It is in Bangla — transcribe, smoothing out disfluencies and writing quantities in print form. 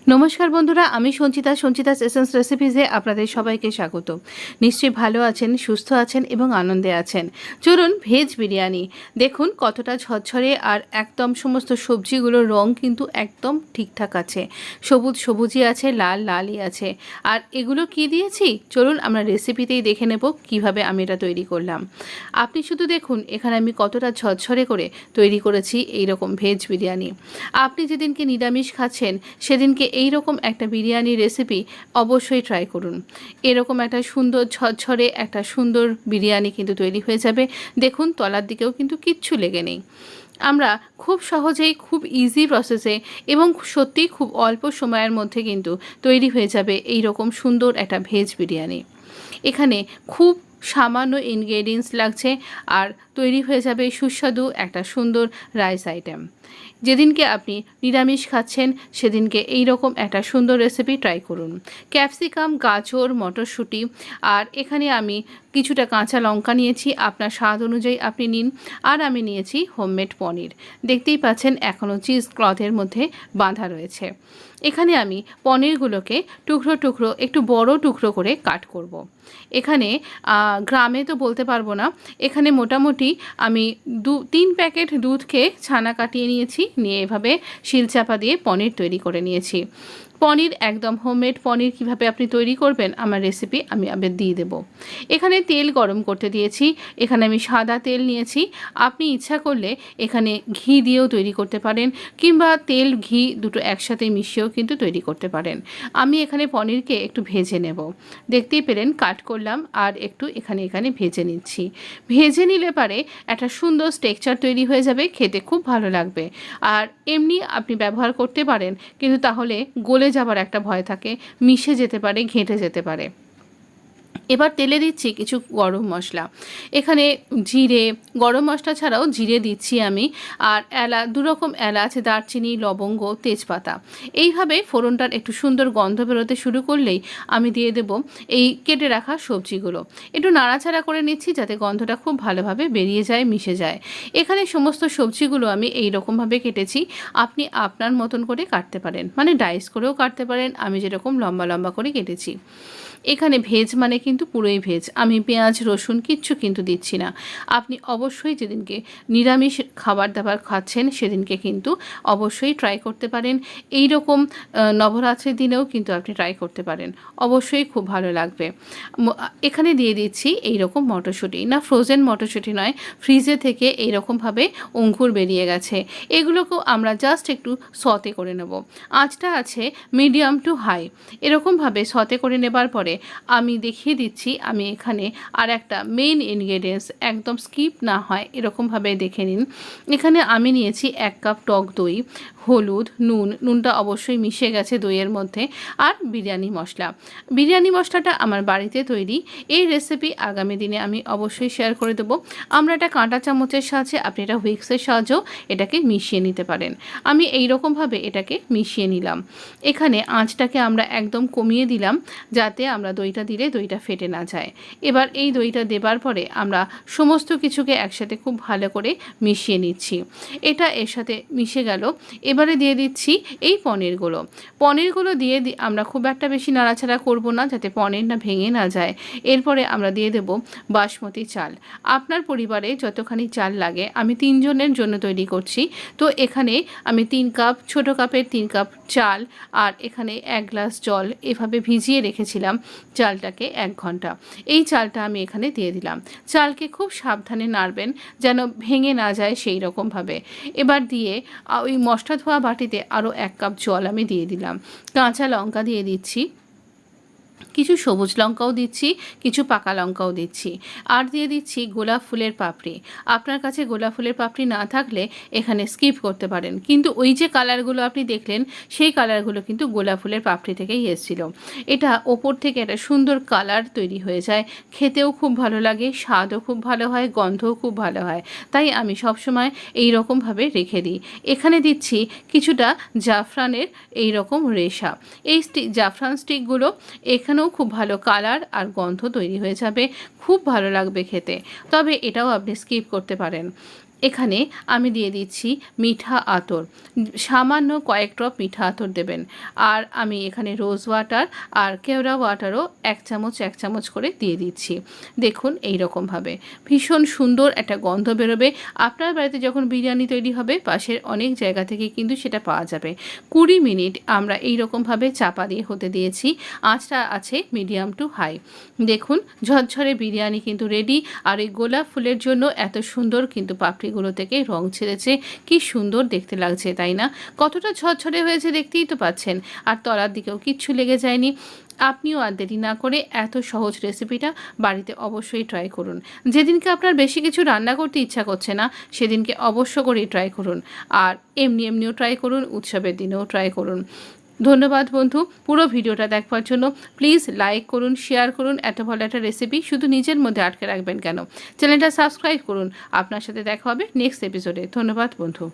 নমস্কার বন্ধুরা, আমি সঞ্চিতাস এসেন্স রেসিপিসে আপনাদের সবাইকে স্বাগত। নিশ্চয়ই ভালো আছেন, সুস্থ আছেন এবং আনন্দে আছেন। চলুন ভেজ বিরিয়ানি দেখুন কতটা ঝরঝরে, আর একদম সমস্ত সবজিগুলোর রং কিন্তু একদম ঠিকঠাক আছে, সবুজই আছে, লালই আছে। আর এগুলো কি দিয়েছি চলুন আমরা রেসিপিতেই দেখে নেব কিভাবে আমি এটা তৈরি করলাম। আপনি শুধু দেখুন এখানে আমি কতটা ঝরঝরে করে তৈরি করেছি এই রকম ভেজ বিরিয়ানি। আপনি যেদিনকে নিরামিষ খাচ্ছেন সেদিনকে এই রকম একটা বিরিয়ানি রেসিপি অবশ্যই ট্রাই করুন। এরকম একটা সুন্দর ঝরঝরে একটা সুন্দর বিরিয়ানি কিন্তু তৈরি হয়ে যাবে। দেখুন তলার দিকেও কিন্তু কিচ্ছু লেগে নেই। আমরা খুব সহজেই, খুব ইজি প্রসেসে এবং সত্যিই খুব অল্প সময়ের মধ্যে কিন্তু তৈরি হয়ে যাবে এই রকম সুন্দর একটা ভেজ বিরিয়ানি। এখানে খুব সামান্য ইনগ্রেডিয়েন্টস লাগছে আর তৈরি হয়ে যাবে সুস্বাদু একটা সুন্দর রাইস আইটেম। যেদিনকে আপনি নিরামিষ খাচ্ছেন সেদিনকে এই রকম একটা সুন্দর রেসিপি ট্রাই করুন। ক্যাপসিকাম, গাজর, মটরশুঁটি আর এখানে আমি কিছুটা কাঁচা লঙ্কা নিয়েছি, আপনার স্বাদ অনুযায়ী আপনি নিন। আর আমি নিয়েছি হোমমেড পনির, দেখতেই পাচ্ছেন এখনও চিজ ক্লথের মধ্যে বাঁধা রয়েছে। এখানে আমি পনিরগুলোকে টুকরো একটু বড় টুকরো করে কাট করব। এখানে গ্রামে তো বলতে পারবো না, এখানে মোটামুটি আমি 3 প্যাকেট দুধকে ছানা কাটিয়ে নিয়েছি, নিয়ে এভাবে শিলচাপা দিয়ে পনির তৈরি করে নিয়েছি। পনির একদম হোমমেড পনির কিভাবে আপনি তৈরি করবেন আমার রেসিপি আমি আবার দিয়ে দেব। এখানে তেল গরম করতে দিয়েছি, এখানে আমি সাদা তেল নিয়েছি। আপনি ইচ্ছা করলে এখানে ঘি দিয়েও তৈরি করতে পারেন, কিংবা তেল ঘি দুটো একসাথে মিশিয়েও কিন্তু তৈরি করতে পারেন। আমি এখানে পনিরকে একটু ভেজে নেব, দেখতেই পেলেন কাট করলাম আর একটু এখানে ভেজে নিচ্ছি। ভেজে নিলে পারে একটা সুন্দর টেক্সচার তৈরি হয়ে যাবে, খেতে খুব ভালো লাগবে। আর এমনি আপনি ব্যবহার করতে পারেন, কিন্তু তাহলে গলে যাবার একটা ভয় থাকে, মিশে যেতে পারে, ঘেঁটে যেতে পারে। এবার তেলে দিচ্ছি কিছু গরম মশলা, এখানে জিরে, গরম মশলা ছাড়াও জিরে দিচ্ছি আমি, আর 2 রকম এলাচ, দারচিনি, লবঙ্গ, তেজপাতা। এইভাবে ফোড়নটার একটু সুন্দর গন্ধ বেরোতে শুরু করলেই আমি দিয়ে দেব এই কেটে রাখা সবজিগুলো। একটু নাড়াচাড়া করে নিচ্ছি যাতে গন্ধটা খুব ভালোভাবে বেরিয়ে যায়, মিশে যায়। এখানে সমস্ত সবজিগুলো আমি এই রকমভাবে কেটেছি, আপনি আপনার মতন করে কাটতে পারেন, মানে ডাইস করেও কাটতে পারেন, আমি যেরকম লম্বা করে কেটেছি। এখানে ভেজ মানে কিন্তু পুরোই ভেজ, আমি পেঁয়াজ রসুন কিচ্ছু কিন্তু দিচ্ছি না। আপনি অবশ্যই যেদিনকে নিরামিষ খাবার দাবার খাচ্ছেন সেদিনকে কিন্তু অবশ্যই ট্রাই করতে পারেন। এই রকম নবরাত্রির দিনেও কিন্তু আপনি ট্রাই করতে পারেন, অবশ্যই খুব ভালো লাগবে। এখানে দিয়ে দিচ্ছি এই রকম মটরশুঁটি, না ফ্রোজেন মটরশুঁটি নয়, ফ্রিজে থেকে এই রকমভাবে অঙ্কুর বেরিয়ে গেছে। এগুলোকেও আমরা জাস্ট একটু সতে করে নেব। আঁচটা আছে মিডিয়াম টু হাই, এরকমভাবে সতে করে নেবার পরে আমি দেখিয়ে দিচ্ছি আমি এখানে আর একটা মেইন ইনগ্রেডিয়েন্টস একদম স্কিপ না হয় এরকমভাবে দেখে নিন। এখানে আমি নিয়েছি 1 কাপ টক দই, হলুদ, নুনটা অবশ্যই মিশে গেছে দইয়ের মধ্যে, আর বিরিয়ানি মশলাটা আমার বাড়িতে তৈরি। এই রেসিপি আগামী দিনে আমি অবশ্যই শেয়ার করে দেবো। আমরা এটা কাঁটা চামচের সাহায্যে, আপনি এটা হুইক্সের সাহায্যেও এটাকে মিশিয়ে নিতে পারেন। আমি এই রকমভাবে এটাকে মিশিয়ে নিলাম। এখানে আঁচটাকে আমরা একদম কমিয়ে দিলাম যাতে আমরা দইটা দিলে দইটা ফেটে না যায়। এবার এই দইটা দেবার পরে আমরা সমস্ত কিছুকে একসাথে খুব ভালো করে মিশিয়ে নিচ্ছি। এটা এর সাথে মিশে গেল। এবারে দিয়ে দিচ্ছি এই পনিরগুলো দিয়ে আমরা খুব একটা বেশি নাড়াচাড়া করব না যাতে পনির না ভেঙে না যায়। এরপরে আমরা দিয়ে দেব বাসমতি চাল। আপনার পরিবারে যতখানি চাল লাগে, আমি 3 জনের জন্য তৈরি করছি, তো এখানে আমি 3 কাপ, ছোটো কাপের 3 কাপ চাল আর এখানে 1 গ্লাস জল এভাবে ভিজিয়ে রেখেছিলাম চালটাকে 1 ঘন্টা। এই চালটা আমি এখানে দিয়ে দিলাম। চালকে খুব সাবধানে নাড়বেন যেন ভেঙে না যায় সেই রকমভাবে। এবার দিয়ে ওই মশলা ধোয়া বাটিতে আরও 1 কাপ জল আমি দিয়ে দিলাম। কাঁচা লঙ্কা দিয়ে দিচ্ছি, কিছু সবুজ লঙ্কাও দিচ্ছি, কিছু পাকা লঙ্কাও দিচ্ছি, আর দিয়ে দিচ্ছি গোলাপ ফুলের পাপড়ি। আপনার কাছে গোলাপ ফুলের পাপড়ি না থাকলে এখানে স্কিপ করতে পারেন, কিন্তু ওই যে কালারগুলো আপনি দেখলেন সেই কালারগুলো কিন্তু গোলাপ ফুলের পাপড়ি থেকেই এসেছিল। এটা ওপর থেকে একটা সুন্দর কালার তৈরি হয়ে যায়, খেতেও খুব ভালো লাগে, স্বাদও খুব ভালো হয়, গন্ধও খুব ভালো হয়, তাই আমি সবসময় এই রকমভাবে রেখে দিই। এখানে দিচ্ছি কিছুটা জাফরানের এই রকম রেশা। এই জাফরান স্টিকগুলো এখানেও খুব ভালো কালার আর গন্ধ তৈরি হয়ে যাবে, খুব ভালো লাগবে খেতে। তবে এটাও আপনি স্কিপ করতে পারেন। এখানে আমি দিয়ে দিচ্ছি মিঠা আতর, সামান্য কয়েক ড্রপ মিঠা আতর দেবেন। আর আমি এখানে রোজ ওয়াটার আর কেওড়া ওয়াটারও এক চামচ করে দিয়ে দিচ্ছি। দেখুন এই রকমভাবে ভীষণ সুন্দর একটা গন্ধ বেরোবে। আপনার বাড়িতে যখন বিরিয়ানি তৈরি হবে পাশের অনেক জায়গা থেকে কিন্তু সেটা পাওয়া যাবে। 20 মিনিট আমরা এই রকমভাবে চাপা দিয়ে হতে দিয়েছি, আঁচটা আছে মিডিয়াম টু হাই। দেখুন ঝরঝরে বিরিয়ানি কিন্তু রেডি। আর এই গোলাপ ফুলের জন্য এত সুন্দর কিন্তু পাপড়িগুলো থেকে রং ছেড়েছে, কি সুন্দর দেখতে লাগছে তাই না? কতটা ঝরঝরে হয়েছে দেখতেই তো পাচ্ছেন, আর তলার দিকেও কিচ্ছু লেগে যায়নি। আপনিও আর দেরি না করে এত সহজ রেসিপিটা বাড়িতে অবশ্যই ট্রাই করুন। যেদিনকে আপনার বেশি কিছু রান্না করতে ইচ্ছা করছে না সেদিনকে অবশ্য করেই ট্রাই করুন। আর এমনিও ট্রাই করুন, উৎসবের দিনেও ট্রাই করুন। ধন্যবাদ বন্ধু পুরো ভিডিওটা দেখবার জন্য। প্লিজ লাইক করুন, শেয়ার করুন। এত ভালো একটা রেসিপি শুধু নিজের মধ্যে আটকে রাখবেন কেন? চ্যানেলটা সাবস্ক্রাইব করুন। আপনার সাথে দেখা হবে নেক্সট এপিসোডে। ধন্যবাদ বন্ধু।